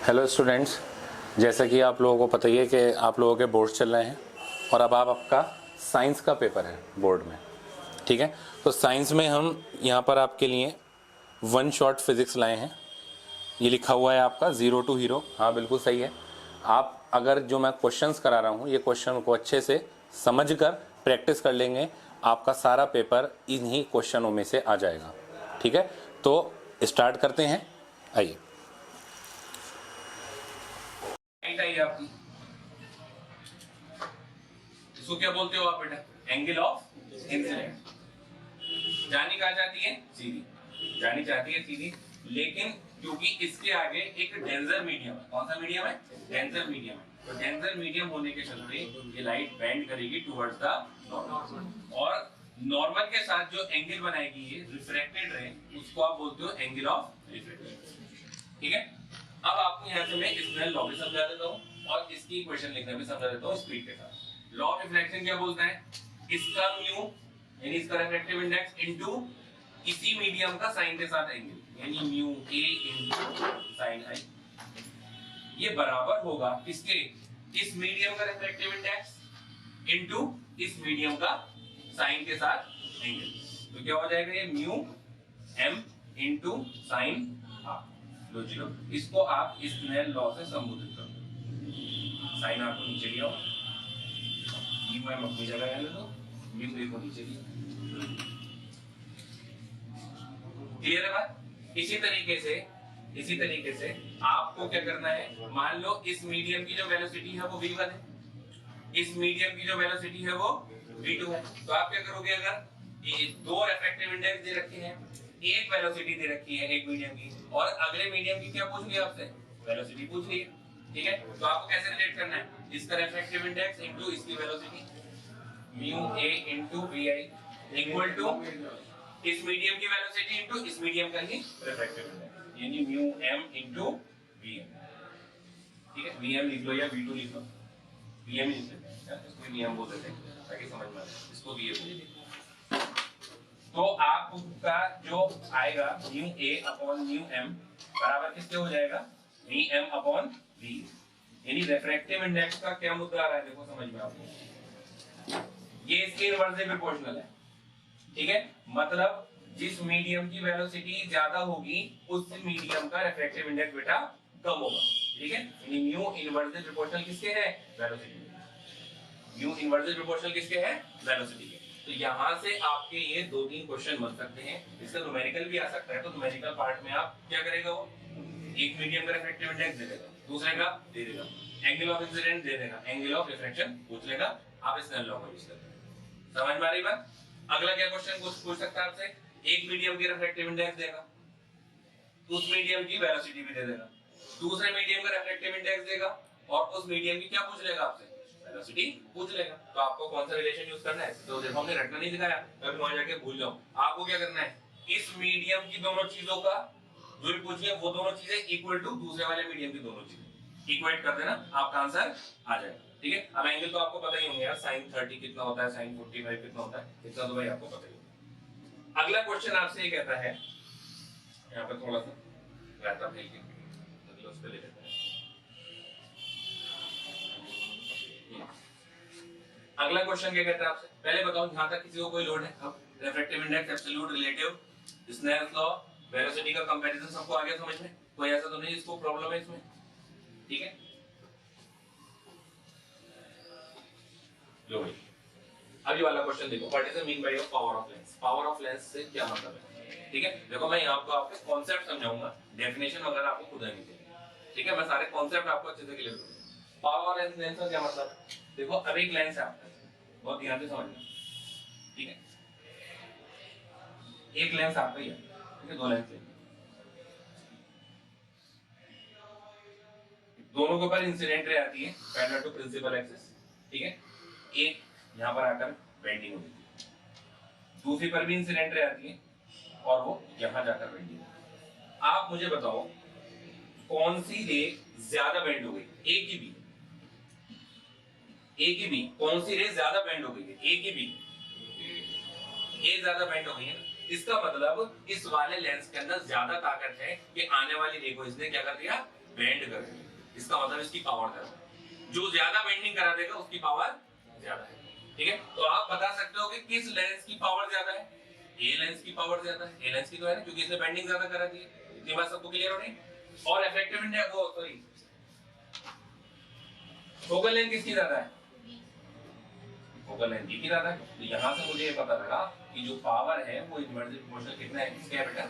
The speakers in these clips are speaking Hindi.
हेलो स्टूडेंट्स, जैसा कि आप लोगों को पता ही है कि आप लोगों के बोर्ड्स चल रहे हैं और अब आपका साइंस का पेपर है बोर्ड में। ठीक है, तो साइंस में हम यहाँ पर आपके लिए वन शॉट फिज़िक्स लाए हैं। ये लिखा हुआ है आपका 0 to हीरो। हाँ बिल्कुल सही है। आप अगर जो मैं क्वेश्चंस करा रहा हूँ ये क्वेश्चन को अच्छे से समझ कर प्रैक्टिस कर लेंगे, आपका सारा पेपर इन्हीं क्वेश्चनों में से आ जाएगा। ठीक है, तो स्टार्ट करते हैं। आइए। आपकी इसको क्या बोलते हो आप बेटा? Angle of incident. जानी कहाँ चाहती है? सीधी। जानी चाहती है सीधी, लेकिन क्योंकि इसके आगे एक डेंजर मीडियम है। कौन सा मीडियम है? डेंजर मीडियम है। तो डेंजर मीडियम होने के चलते ये लाइट बेंड करेगी टुवर्ड्स द नॉर्मल, और नॉर्मल के साथ जो एंगल बनाएगी ये रिफ्रैक्टेड रे, उसको आप बोलते हो एंगल ऑफ रिफ्रैक्शन। ठीक है, अब आपको यहाँ से मैं स्नेल लॉ भी समझा देता हूँ और इसकी इक्वेशन लिखना भी समझा देता हूँ स्पीड के साथ। लॉ ऑफ रिफ्लेक्शन क्या बोलता है? इसका म्यू यानी इसका रिफ्रैक्टिव इंडेक्स इनटू इसी मीडियम का साइन के साथ एंगल, यानी mu A into sine i, ये बराबर होगा किसके? इस मीडियम का रिफ्रैक्टिव इंडेक्स इनटू इस मीडियम का साइन के साथ एंगल। तो क्या हो जाएगा? ये mu M into sine r. लो जी लो, इसको आप स्नेल लॉ से संबोधित करो। साइन आर को नीचे लिया, म्यू एम अपनी जगह रहने दो, म्यू ए को नीचे लिया। क्लियर है बात? इसी तरीके से आपको क्या करना है? मान लो इस मीडियम की जो वेलोसिटी है वो v1 है, इस मीडियम की जो वेलोसिटी है वो v2 है। तो आप क्या करोगे? अगर ये दो रिफ्रैक्टिव इंडेक्स दे रखे हैं, एक वेलोसिटी दे रखी है एक मीडियम की, और अगले मीडियम की क्या पूछ लिया आपसे? वेलोसिटी पूछ ली है। ठीक है, तो आपको कैसे रिलेट करना है? इसका रिफ्रैक्टिव इंडेक्स इनटू इसकी velocity, mu A into V I equal to इस मीडियम की वेलोसिटी इनटू इस मीडियम का ही रिफ्रैक्टिव इंडेक्स, यानी mu M into V M. ठीक है, वी एम लिख लो या v2 लिख लो, वी एम लिख लो, इसको वी एम बोल देते हैं ताकि समझ में आए, इसको वी एम बोल देते। तो आपका जो आएगा mu A upon mu M बराबर किसके हो जाएगा? वी एम अपॉन वी, यानी रिफ्रैक्टिव इंडेक्स का क्या मुद्दा आ रहा है? देखो समझ में आपको, ये इसके इनवर्सली प्रोपोर्शनल है। ठीक है, मतलब जिस मीडियम की वेलोसिटी ज्यादा होगी उस मीडियम का रिफ्रैक्टिव इंडेक्स बेटा कम होगा। ठीक है, यानी म्यू इनवर्सली प्रोपोर्शनल किसके है? वेलोसिटी। म्यू इनवर्सली प्रोपोर्शनल किसके है? वेलोसिटी के। तो यहाँ से आपके ये 2-3 क्वेश्चन बन सकते हैं। इसका न्यूमेरिकल भी आ सकता है। तो न्यूमेरिकल पार्ट में आप क्या करेगा? वो एक मीडियम का रिफ्रैक्टिव इंडेक्स दे देगा, दूसरे का दे देगा, एंगल ऑफ इंसिडेंट दे देगा, एंगल ऑफ रिफ्रैक्शन पूछ लेगा। आप स्नेल लॉ का यूज करते। समझ में आ रही बात? अगला क्या क्वेश्चन पूछ सकता है आपसे? एक मीडियम की रिफ्रैक्टिव इंडेक्स देगा, उस मीडियम की वेलोसिटी भी दे देगा, दूसरे मीडियम का रिफ्रैक्टिव इंडेक्स देगा और उस मीडियम की क्या पूछ लेगा आपसे? वेलोसिटी पूछ लेगा। तो आपको कौन सा रिलेशन यूज करना है? तो देखो हमने रटना नहीं सिखाया, कभी वहां जाके भूल जाओ। आपको क्या करना है? इस मीडियम की दोनों चीजों का जो भी पूछिए वो दोनों चीजें इक्वल टू दूसरे वाले मीडियम की दोनों चीजें इक्वेट कर देना, आपका आंसर आ जाएगा। ठीक है, अब एंगल तो आपको पता ही होंगे यार, sin 30 कितना होता है, sin 45 कितना होता है, इतना तो भाई आपको पता ही होगा। अगला क्वेश्चन आपसे ये कहता है, यहाँ पर थोड़ा सा रहता है के उस पे ले लेते हैं। अगला क्वेश्चन क्या कहता है आपसे? पहले बताओ यहाँ तक किसी को कोई लोड है? अब refractive index, absolute, relative, Snell's law, velocity का कंपैरिजन सबको आ गया समझ में? कोई ऐसा तो नहीं जिसको प्रॉब्लम है इसमें? ठीक है, लो भाई अब ये वाला क्वेश्चन देखो, what is the mean by power of lens? Power of lens से क्या मतलब है? ठीक है, देखो मैं यहाँ आपको कॉन्सेप्ट समझाऊंगा, डेफिनेशन वगैरह आपको खुद आनी चाहिए। ठीक है, मैं सारे कॉन्सेप्ट आपको अच्छे से क्लियर करूंगा। पावर ऑफ लेंस का क्या मतलब? देखो अब एक लेंस है आपका, बहुत ध्यान से समझना। ठीक है, एक लेंस आपका ही है, ठीक है, दो लेंस है, दोनों के ऊपर इंसिडेंट रे आती है पैरेलल टू प्रिंसिपल एक्सिस। ठीक है, एक यहाँ पर आकर बेंडिंग होती है, दूसरी पर भी इंसिडेंट रे आती है और वो यहाँ जाकर बेंडिंग होती है। आप मुझे बताओ कौन सी रे ज्यादा बेंड हो गई? ए की बी, ए की बी, कौन सी रे ज्यादा बेंड हो गई है? ए की बी, ए ज्यादा बेंड हो गई है। इसका मतलब इस वाले लेंस के अंदर ज्यादा ताकत है कि आने वाली रे को इसने क्या कर दिया? बेंड कर रही है, इसका मतलब इसकी पावर ज्यादा है। जो ज्यादा बेंडिंग करा देगा उसकी पावर ज्यादा है। ठीक है, तो आप बता सकते हो कि किस लेंस की पावर ज्यादा है। ए लेंस की पावर ज्यादा है, ए लेंस की तो है ना, क्योंकि इसने बेंडिंग ज्यादा करा दी है। इतनी बात सबको क्लियर हो रही है। और इफेक्टिव इंडेक्स वो सॉरी फोकल लेंथ किसकी ज्यादा है, फोकल लेंथ की ज्यादा है। तो यहां से मुझे ये पता लगा कि जो पावर है वो इनवर्सली प्रोपोर्शनल कितना है इसके, बेटा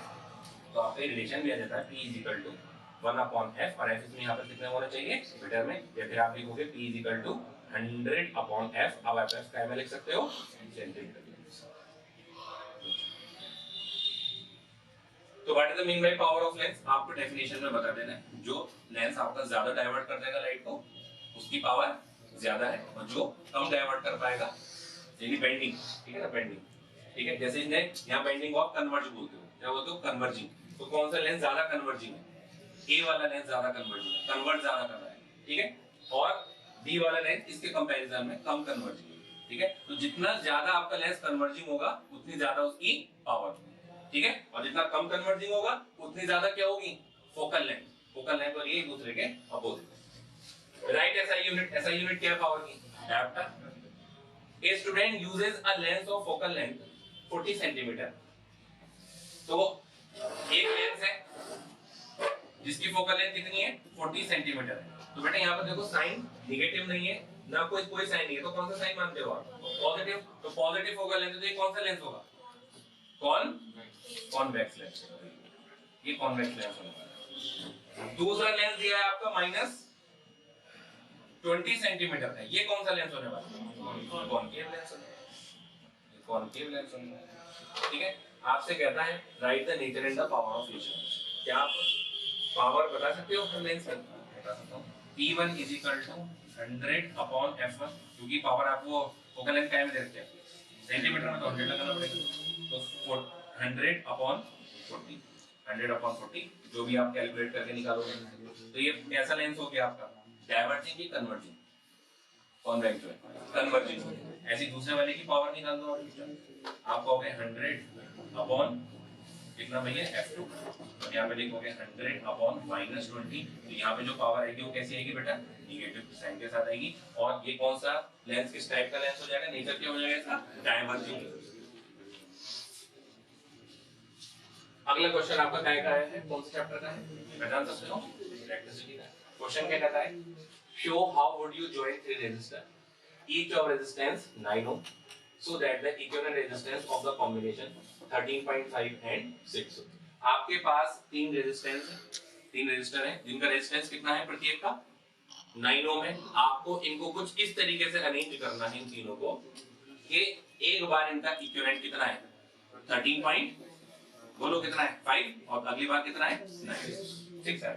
तो आपका रिलेशन भी आ जाता है P is equal to 1/f, और f इसमें यहाँ पर कितना होना चाहिए मीटर में, या फिर आप लिखोगे P is equal to 100/f। अब आप f का में लिख सकते हो सेंटीमीटर। तो what is the mean by power of lens, आपको डेफिनेशन में बता देना है। जो लेंस आपका ज्यादा डाइवर्ट कर देगा लाइट को उसकी पावर ज्यादा है, और जो कम डाइवर्ट कर पाएगा यानी बेंडिंग, ठीक है ना, बेंडिंग, ठीक है। जैसे इसने यहाँ बेंडिंग को आप कन्वर्ज बोलते हो, क्या बोलते हो कन्वर्जिंग। तो कौन सा लेंस ज्यादा कन्वर्जिंग है, ए वाला लेंस ज्यादा कन्वर्जिंग है, कन्वर्ट ज्यादा कर रहा है, ठीक है। और बी वाला लेंस इसके कंपैरिजन में कम कन्वर्जिंग है, ठीक है। तो जितना ज्यादा आपका लेंस कन्वर्जिंग होगा उतनी ज्यादा उसकी पावर, ठीक है। और जितना कम कन्वर्जिंग होगा उतनी ज्यादा क्या होगी फोकल लेंथ, फोकल लेंथ और ये एक दूसरे के अपोजिट। राइट, SI यूनिट क्या है पावर की, dioptre. A student uses a lens of focal length 40 centimetre. तो एक लेंस है जिसकी फोकल लेंथ कितनी है 40 सेंटीमीटर है। तो बेटा यहाँ पर देखो साइन निगेटिव नहीं है ना, कोई साइन नहीं है, तो कौन सा साइन मानते हो आप, पॉजिटिव। तो पॉजिटिव फोकल लेंथ, तो ये कौन सा लेंस होगा, कॉन्वेक्स लेंस, ये कॉन्वेक्स लेंस होगा। दूसरा लेंस दिया है आपका -20 सेंटीमीटर है, ये कौन सा लेंस होने वाला है, कॉनकेव लेंस होने वाला है, कॉनकेव लेंस होने वाला है, ठीक है। आपसे कहता है right the nature and the power of each. क्या आप पावर बता सकते हो हर लेंस की, बता सकता हूं। P1 is equal to 100/f1, क्योंकि पावर आपको फोकल लेंथ क्या में दे रखी है सेंटीमीटर में, तो 100 लगाना पड़ेगा। तो 100/40, 100/40 जो भी आप कैलकुलेट करके निकालोगे। तो ये कैसा लेंस हो गया आपका, डाइवर्जिंग की कन्वर्जिंग, कॉन्वेक्स जो है कन्वर्जिंग। ऐसी दूसरे वाले की पावर निकाल दो आप कहोगे 100/, कितना भैया f2, और यहाँ पे लिखोगे 100/-20। तो यहाँ पे जो पावर आएगी वो कैसी आएगी बेटा, निगेटिव साइन के साथ आएगी। और ये कौन सा लेंस किस टाइप का लेंस हो जाएगा, नेचर क्या हो जाएगा इसका, डाइवर्जिंग। अगला क्वेश्चन आपका क्या का है, कौन से चैप्टर का है, पहचान सकते हो, इलेक्ट्रिसिटी का। क्वेश्चन क्या कहता है, show how would you join 3 resistor each of resistance 9 ohm so that the equivalent resistance of the combination 13.5 and 6 ohm। आपके पास 3 रेजिस्टेंस है, 3 रेजिस्टर है जिनका रेजिस्टेंस कितना है प्रत्येक का 9 ओम है। आपको इनको कुछ इस तरीके से अरेंज करना है इन तीनों को कि एक बार इनका इक्विवेलेंट कितना है 13 पॉइंट, बोलो कितना है 5, और अगली बार कितना है 6 है।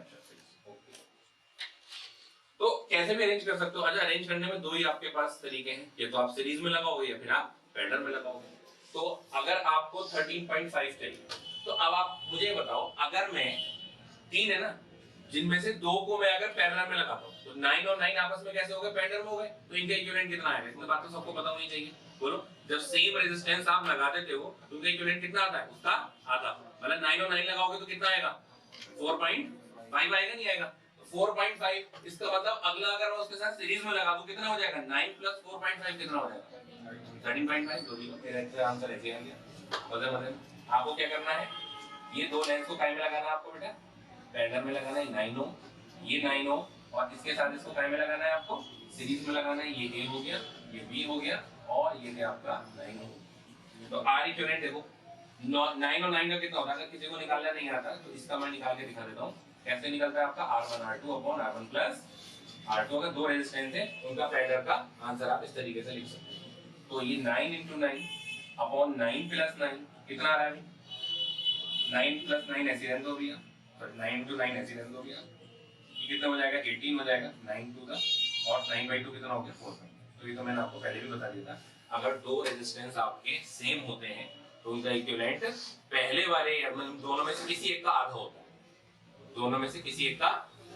तो कैसे भी अरेंज कर सकते हो। अच्छा, अरेंज करने में दो ही आपके पास तरीके हैं, या तो आप सीरीज में लगाओगे या फिर आप पैरेलल में लगाओगे। तो अगर आपको 13.5 चाहिए तो अब आप मुझे बताओ, अगर मैं 3 है ना जिनमें से 2 को मैं अगर पैरेलल में लगाता हूं तो 9 और 9 आपस में कैसे हो गए, पैरेलल में हो गए, तो इनका इक्विवेलेंट कितना आएगा, इतना बात तो सबको पता होनी चाहिए। बोलो, जब सेम रेजिस्टेंस आप लगा देते हो तो उनका इक्विवेलेंट कितना आता है, उसका आधा। मतलब 9 और 9 लगाओगे तो कितना आएगा 4.5 आएगा, नहीं आएगा 4.5। इसका मतलब अगला अगर मैं उसके साथ सीरीज में लगा दूं कितना हो जाएगा 9 + 4.5 कितना हो जाएगा 13.5। तो मेरा आंसर ऐसे आ गया। मतलब आपको क्या करना है, ये दो लेंस को काय में लगाना है आपको बेटा, पैरेलल में लगाना है 9 ओम, ये 9 ओम, और इसके साथ इसको काय में लगाना है आपको, सीरीज में लगाना है। ये A हो गया, ये B हो गया, और ये है आपका 9 ओम। तो R इक्विवेलेंट देखो 9 और 9 का कितना होता है, अगर किसी को निकालना नहीं आता तो इसका मैं निकाल के दिखा देता हूँ कैसे निकलता है आपका R1R2/R1 + R2। अगर दो रेजिस्टेंस है उनका पैरेलल का आंसर आप इस तरीके से लिख सकते हैं। तो ये 9 × 9/9 + 9 कितना आ रहा है, 9 + 9 ऐसे रहने दो भैया, तो 9 × 9 ऐसे रहने दो भैया, ये कितना हो जाएगा 18 हो जाएगा 9 × 2 और 9/2 कितना हो गया 4। तो ये तो मैंने आपको पहले भी बता दिया था। अगर दो रेजिस्टेंस आपके सेम होते हैं तो उनका इक्विवेलेंट पहले वाले मतलब दोनों में से किसी एक का आधा होता है, दोनों में से किसी एक का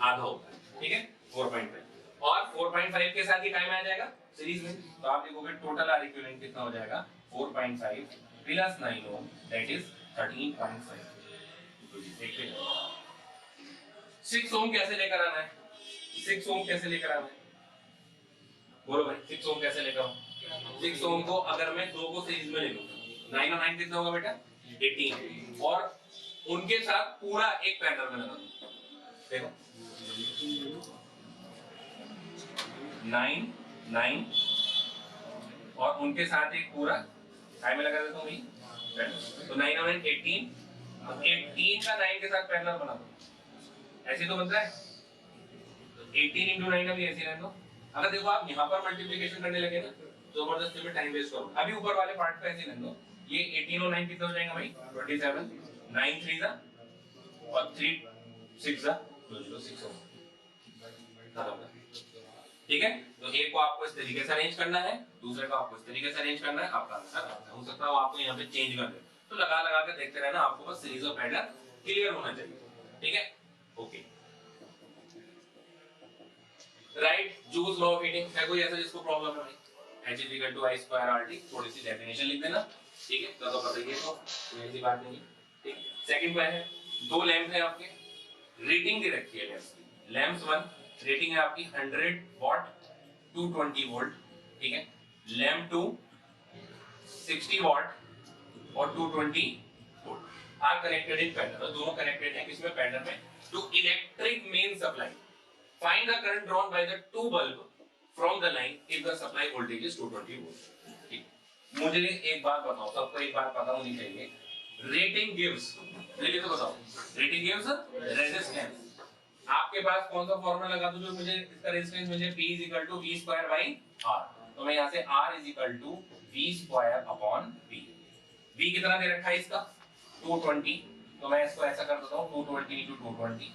आधा होता है, ठीक है 4.5। और 4.5 के साथ ये काय में आ जाएगा सीरीज में, तो आप लिखोगे टोटल आर इक्विवेलेंट कितना हो जाएगा 4.5 + 9 ओम दैट इज 13.5। 6 ओम कैसे लेकर आना है? 6 ओम कैसे लेकर आना है? बोलो भाई, 6 ओम कैसे लेकर आऊं? 6 ओम को अगर मैं दो को सीरीज में ले लूं, 9 और 9 कितना होगा बेटा? 18, और उनके साथ पूरा एक पैरेलल में लगा दूं। देखो 9 9 और उनके साथ एक पूरा टाइम में लगा देता हूँ भाई, तो 9 और 9 18, 18 का 9 के साथ पैरेलल बना दो, ऐसे तो बनता है। 18 into 9 अभी ऐसे रहने दो। अगर देखो आप यहाँ पर मल्टीप्लिकेशन करने लगे ना, तो जबरदस्ती में टाइम वेस्ट करो। अभी ऊपर वाले पार्ट पे ऐसे रहने दो। ये 18 और 9 कितना हो जाएगा भाई? 27, 9 3 जा और 3 6 जा, तो 6 हो। ठीक है, तो एक को आपको इस तरीके से अरेंज करना है, दूसरे को आपको इस तरीके से अरेंज करना है। आपका आंसर हो सकता है आपको यहाँ पे चेंज कर दे, तो लगा लगा के देखते रहना, आपको बस सीरीज ऑफ पैटर्न क्लियर होना चाहिए। ठीक है, okay. Right, joules law of heating है कोई ऐसा जिसको प्रॉब्लम है भाई? H is equal to I square RT, थोड़ी सी डेफिनेशन लिख देना। ठीक है, तो बताइए, तो कोई ऐसी बात नहीं। ठीक, सेकंड क्या है? दो लैंप है आपके, रेटिंग दे रखी है लैंप्स की। लैंप्स 1 रेटिंग है आपकी 100 वॉट 220 वोल्ट। ठीक है, लैंप 2 60 वॉट और 220 volt are connected in parallel, तो दोनों कनेक्टेड हैं किसमें? पैरेलल में, to electric main supply. Find the current drawn by the two bulb from the line if the supply voltage is 220 volt. ठीक, मुझे एक बात बताओ, सबको एक बात पता होनी चाहिए। रेटिंग गिव्स, जल्दी तो बताओ, रेटिंग गिव्स रेजिस्टेंस। आपके पास कौन सा फॉर्मूला लगा दूं जो मुझे इसका रेजिस्टेंस मुझे P is equal to V square by R, तो मैं यहाँ से R is equal to V square upon P। V कितना दे रखा है इसका? 220, तो मैं इसको ऐसा कर देता हूँ 220 into 220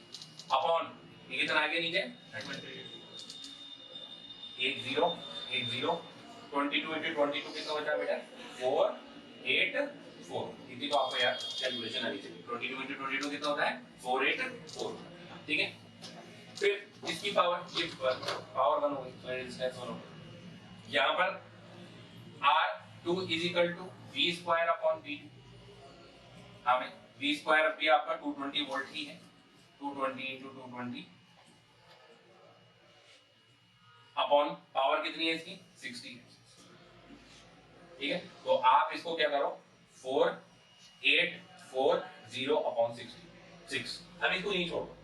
अपॉन ये कितना आगे नीचे 10 10 22 into 22 कितना बचा बेटा? 484। इतनी तो आपको यार कैलकुलेशन आनी चाहिए। 22 into 22 कितना होता है? 484। ठीक है, फिर इसकी पावर, ये पावर 1 हो गई, तो रेजिस्टेंस 1 हो गई। यहाँ पर R2 is equal to V square upon V2। हमें V square भी आपका 220 वोल्ट ही है, 220 into 220 अपॉन पावर कितनी है इसकी? 60 है। ठीक है, तो आप इसको क्या करो, 4840 अपॉन 66। अब इसको नहीं छोड़ो,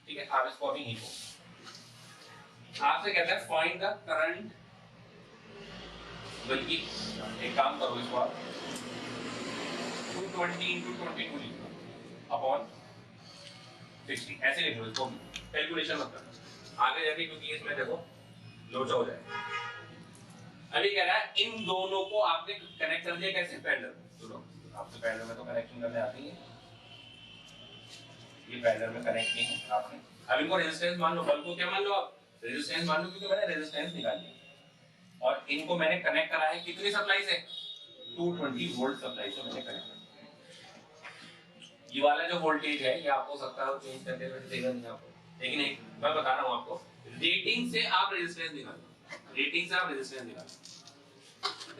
ठीक है, आप इसको अभी नहीं छोड़ो। आपसे कहता है फाइंड द करंट, बल्कि एक काम करो, इसको आप 220 into 22 लिखो अपॉन 60, ऐसे लिख लो इसको, कैलकुलेशन मत करना आगे जाके, क्योंकि इसमें देखो लोचा हो जाएगा। अभी कह रहा है इन दोनों को आपने कनेक्ट कर दिया, कैसे? पैरेलल। सुनो, आपसे पैरेलल में तो कनेक्शन करने आती है, ये पैरेलल में कनेक्ट किए हैं आपने। अब इनको रेजिस्टेंस मान लो, बल्ब को क्या मान लो आप? रेजिस्टेंस मान लो, क्योंकि मैंने रेजिस्टेंस निकाल लिया और इनको मैंने कनेक्ट करा है कितनी सप्लाई से? 220 वोल्ट सप्लाई से मैंने कनेक्ट किया। ये वाला जो वोल्टेज है ये आपको सकता है चेंज करने में देगा नहीं आपको, लेकिन एक मैं बता रहा हूं आपको, रेटिंग से आप रेजिस्टेंस निकालो, रेटिंग से आप रेजिस्टेंस निकालो।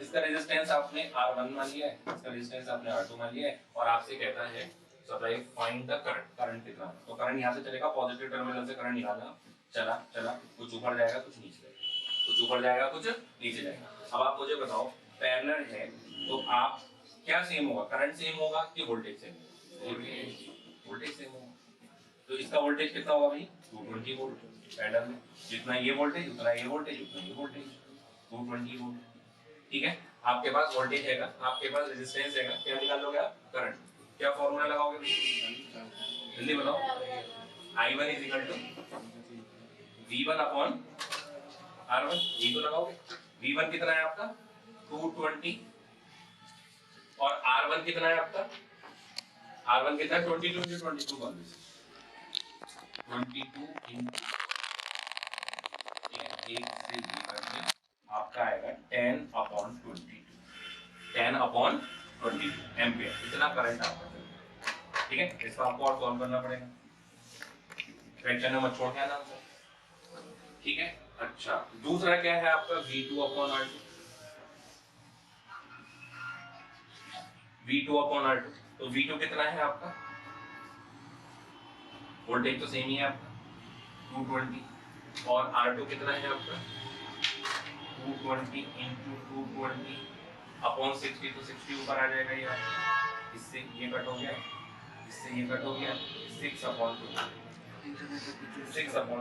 इसका रेजिस्टेंस आपने R1 मान लिया है, इसका रेजिस्टेंस आपने R2 मान लिया है, और आपसे कहता है supply find the current, current कितना है? तो करंट यहाँ से चलेगा, पॉजिटिव टर्मिनल से करंट निकालना, चला चला, कुछ ऊपर जाएगा कुछ नीचे जाएगा, कुछ ऊपर जाएगा कुछ नीचे जाएगा। अब आप मुझे बताओ, पैरेलल है तो आप क्या सेम होगा? करंट सेम होगा कि वोल्टेज सेम? वोल्टेज सेम होगा, तो इसका वोल्टेज कितना होगा भाई? 220 वोल्ट। पैरेलल में जितना ये वोल्टेज उतना ये वोल्टेज उतना ये वोल्टेज, 220 वोल्ट। ठीक है, आपके पास वोल्टेज हैगा, आपके पास रेजिस्टेंस हैगा, क्या निकाल लोगे आप? करंट। क्या फॉर्मूला लगाओगे भाई? जल्दी बताओ। I1 is equal to V1 upon R1, ये तो लगाओगे। V1 कितना है आपका? 220 और R1 कितना है आपका? R1 कितना है? 22 into 22 कर लीजिए, 22 into आपका आएगा 10 अपॉन 22, 10 अपॉन 22 एम्पियर, इतना करंट आपका। ठीक है, इसको आपको और सॉल्व करना पड़ेगा, फ्रैक्शन में मत छोड़ के आना। ठीक है, अच्छा दूसरा क्या है आपका? V2 upon R2, V2 upon R2, तो V2 कितना है आपका? वोल्टेज तो सेम ही है आपका 220 और R2 कितना है आपका 220 इंटू 220 अपॉन 60 तो 60 ऊपर आ जाएगा यार, इससे ये कट हो गया, इससे ये कट हो गया 6 अपॉन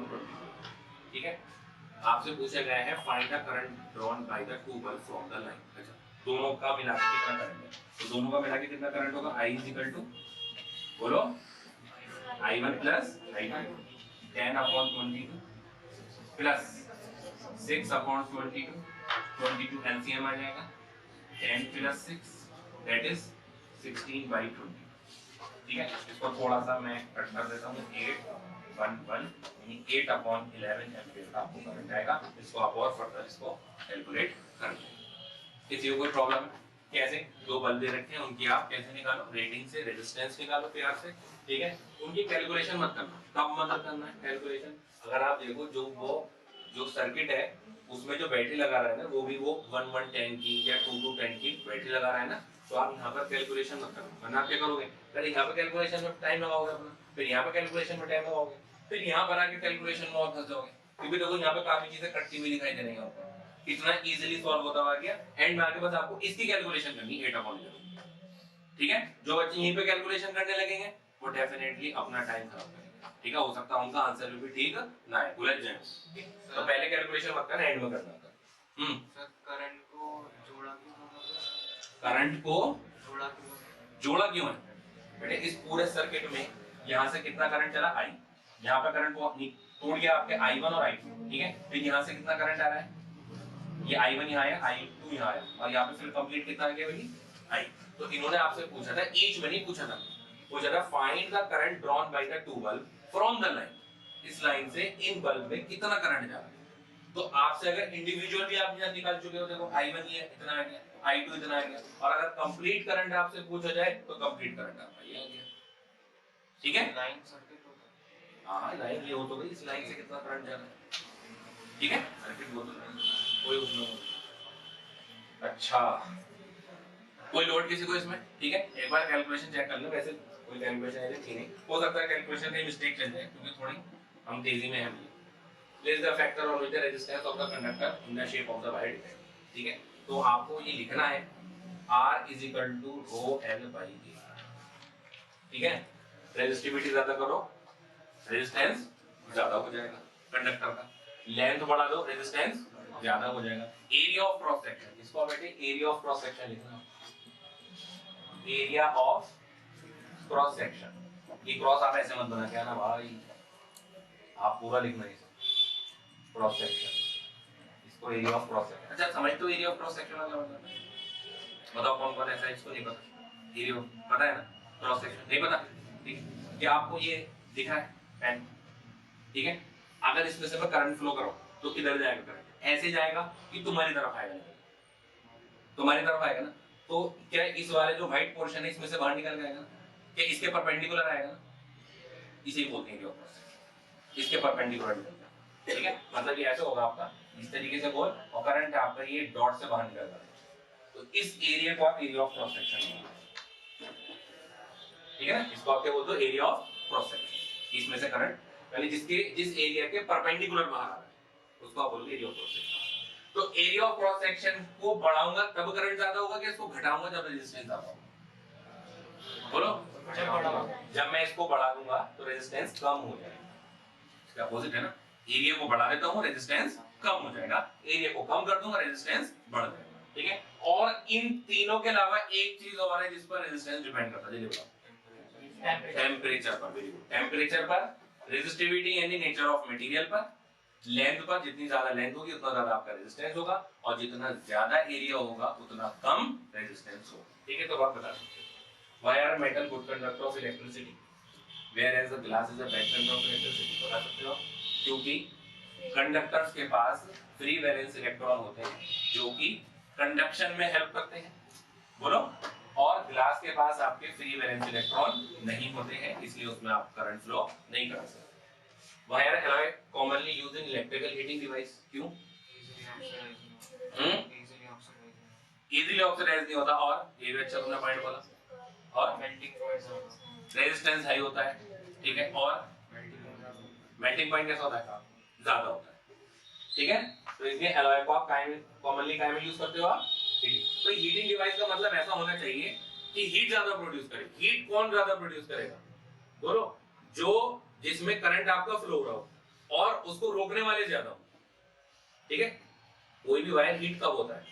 20, ठीक है। आपसे पूछा गया है find the current drawn by the two bulb from the line. अच्छा दोनों का मिला के कितना करंट है, तो दोनों का मिला के कितना करंट होगा I इज इक्वल टू बोलो I1 plus I2 10 upon 22 plus 6 upon 22 LCM आ जाएगा 10 प्लस 6 दैट इज 16 बाई 20, ठीक है। इसको थोड़ा सा मैं कट कर देता हूँ 8 अपॉन 11 एम्पीयर का आपको करंट आएगा। इसको आप और फर्दर इसको कैलकुलेट कर लें। किसी को कोई प्रॉब्लम है कैसे, दो बल्ब दे रखे हैं उनकी आप कैसे निकालो, रेटिंग से रेजिस्टेंस निकालो प्यार से, ठीक है। उनकी कैलकुलेशन मत करना, कब मत करना है कैलकुलेशन, अगर आप देखो जो सर्किट है उसमें जो बैटरी लगा रहा है ना वो भी वो 1110 की या 2210 की बैटरी लगा रहा है ना, तो आप यहाँ पर कैलकुलेशन मत करना, वरना आप क्या करोगे, पहले यहाँ पे कैलकुलेशन में टाइम लगाओगे अपना, फिर यहाँ पे कैलकुलेशन में टाइम लगाओगे, फिर यहाँ पर आके कैलकुलेशन में और फंस जाओगे, क्योंकि देखो यहाँ पे काफी चीजें कटती हुई दिखाई दे रही है आपको, इतना इजीली सॉल्व होता हुआ गया, एंड में आके बस आपको इसकी कैलकुलेशन करनी है 8 अपॉन 11, ठीक है। जो बच्चे यहीं पे कैलकुलेशन करने लगेंगे वो डेफिनेटली अपना टाइम खराब करेंगे, ठीक है। हो सकता है उनका आंसर भी ठीक ना है, उलझ जाए, तो पहले कैलकुलेशन मत करना, एंड में करना था। सर करंट को जोड़ा क्यों है बेटे, इस पूरे सर्किट में यहाँ से कितना करंट चला I, यहाँ पे करंट को तोड़ गया आपके I1 और I2, ठीक है। फिर यहाँ से कितना करंट आ रहा है, ये I1 यहाँ आया, I2 यहाँ आया, और यहाँ पे फिर कंप्लीट कितना आ गया भाई I। तो इन्होंने आपसे पूछा था, ईच में नहीं पूछा था find the current drawn by the two bulb from the line, इस लाइन से इन बल्ब में कितना करंट जा रहा है। तो आपसे अगर इंडिविजुअल भी आप यहाँ निकाल चुके हो, देखो I1 ये इतना आ गया, I2 इतना आ गया, और अगर कंप्लीट करंट आपसे पूछा जाए तो कंप्लीट करंट आपका ये आ गया, ठीक है। लाइन सर्किट होता है, हाँ लाइन ये हो तो गई, इस लाइन से कितना करंट जा रहा है, ठीक है, सर्किट बोल दो कोई उसमें। अच्छा कोई लोड किसी को इसमें, ठीक है, एक बार कैलकुलेशन चेक कर लो, वैसे कोई कैलकुलेशन ऐसे थी नहीं, हो सकता है कैलकुलेशन में मिस्टेक चल जाए क्योंकि थोड़ी हम तेजी में हैं। Place the factor on which the resistance of the conductor in the shape of the wire, ठीक है। तो आपको ये लिखना है R is equal to rho L by A, ठीक है। रेजिस्टिविटी ज्यादा करो रेजिस्टेंस ज्यादा हो जाएगा कंडक्टर का, लेंथ बढ़ा दो रेजिस्टेंस ज्यादा हो जाएगा। एरिया ऑफ क्रॉस सेक्शन, इसको बेटे एरिया ऑफ क्रॉस सेक्शन लिखना, एरिया ऑफ क्रॉस सेक्शन, ये क्रॉस आप ऐसे मत बना के आना भाई, आप पूरा लिखना है क्रॉस सेक्शन, इसको एरिया ऑफ क्रॉस सेक्शन। अच्छा समझ तो एरिया ऑफ क्रॉस सेक्शन का क्या मतलब है, बताओ कौन कौन ऐसा इसको नहीं पता, एरिया पता है ना, क्रॉस सेक्शन नहीं पता, ठीक है। क्या आपको ये दिख रहा है पेन, ठीक है, अगर इसमें से करंट फ्लो करो तो किधर जाएगा करंट, ऐसे जाएगा कि तुम्हारी तरफ आएगा, तुम्हारी तरफ आएगा ना, तो क्या इस वाले जो व्हाइट पोर्शन है इसमें से बाहर निकल जाएगा ना, क्या इसके परपेंडिकुलर आएगा ना, इसे ही बोलते हैं एरिया ऑफ क्रॉस सेक्शन, इसके परपेंडिकुलर, ठीक है। मतलब ये ऐसे होगा आपका इस तरीके से गोल, और करंट आपका ये डॉट से बाहर निकल रहा है, तो इस एरिया को आप एरिया ऑफ क्रॉस सेक्शन बोलते हैं, ठीक है ना। इसको आप क्या बोलते हो, एरिया ऑफ क्रॉस सेक्शन, इसमें से करंट यानी जिस एरिया के परपेंडिकुलर बाहर आ रहा है उसको आप बोलोगे एरिया ऑफ क्रॉस सेक्शन। तो एरिया ऑफ क्रॉस सेक्शन को बढ़ाऊंगा तब करंट ज्यादा होगा कि इसको घटाऊंगा जब रेजिस्टेंस ज्यादा होगा, बोलो जब मैं इसको बढ़ा दूंगा तो रेजिस्टेंस कम हो जाएगा, इसका अपोजिट है ना, एरिया को बढ़ा देता हूं रेजिस्टेंस कम हो जाएगा, एरिया को कम कर दूंगा रेजिस्टेंस बढ़ जाएगा, ठीक है। और इन तीनों के अलावा एक चीज और है जिस पर रेजिस्टेंस डिपेंड करता है, बताओ, टेम्परेचर पर, वेरी गुड, टेम्परेचर पर, रेजिस्टिविटी यानी नेचर ऑफ मटेरियल पर, लेंथ पर, जितनी ज्यादा लेंथ होगी उतना ज्यादा आपका रेजिस्टेंस होगा, और जितना ज्यादा एरिया होगा उतना कम रेजिस्टेंस होगा, ठीक है। तो बात बता दो, wire metal good conductor of electricity whereas the glass is a bad conductor of electricity, बता सकते हो, क्योंकि कंडक्टर्स के पास फ्री वैलेंस इलेक्ट्रॉन होते हैं जो कि कंडक्शन में हेल्प करते हैं, बोलो, और ग्लास के पास आपके फ्री वैलेंस इलेक्ट्रॉन नहीं होते हैं, इसलिए उसमें आप करंट फ्लो नहीं कर सकते। Wire alloy commonly used in electrical heating device, क्यों, इजीली ऑक्सीडाइज नहीं होता, और ये भी अच्छा तुमने पॉइंट बोला, और मेल्टिंग पॉइंट रेजिस्टेंस हाई होता है, ठीक है, और मेल्टिंग पॉइंट कैसा होता है, ज्यादा होता है, ठीक है। तो इसलिए एलॉय को आप कॉमनली काय में यूज करते हो आप, तो हीटिंग डिवाइस का मतलब ऐसा होना चाहिए कि हीट ज्यादा प्रोड्यूस करे। हीट कौन ज्यादा प्रोड्यूस करेगा, बोलो, जो जिसमें करंट आपका फ्लो हो रहा हो और उसको रोकने वाले ज्यादा हो, ठीक है। कोई भी वायर हीट कब होता है,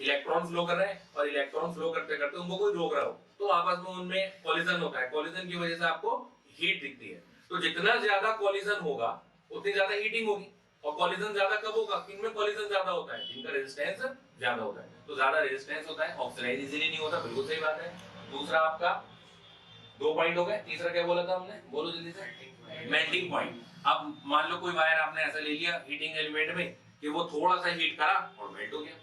इलेक्ट्रॉन फ्लो कर रहे हैं और इलेक्ट्रॉन फ्लो करते करते उनको कोई रोक रहा हो तो आपस में उनमें कॉलिजन होता है, कॉलिजन की वजह से आपको हीट दिखती है। तो जितना ज्यादा कॉलिजन होगा उतनी ज्यादा हीटिंग होगी, और कॉलिजन ज्यादा कब होगा, किनमें कॉलिजन ज्यादा होता है, जिनका रेजिस्टेंस ज्यादा होता है। तो ज्यादा रेजिस्टेंस होता है, ऑक्सीडाइज इजीली नहीं होता, बिल्कुल सही बात है। दूसरा आपका 2 पॉइंट हो गए, तीसरा क्या बोला था हमने, बोलो जल्दी से, मेल्टिंग पॉइंट। अब मान लो कोई वायर आपने ऐसा ले लिया हीटिंग एलिमेंट में कि वो थोड़ा सा हीट करा और मेल्ट हो गया,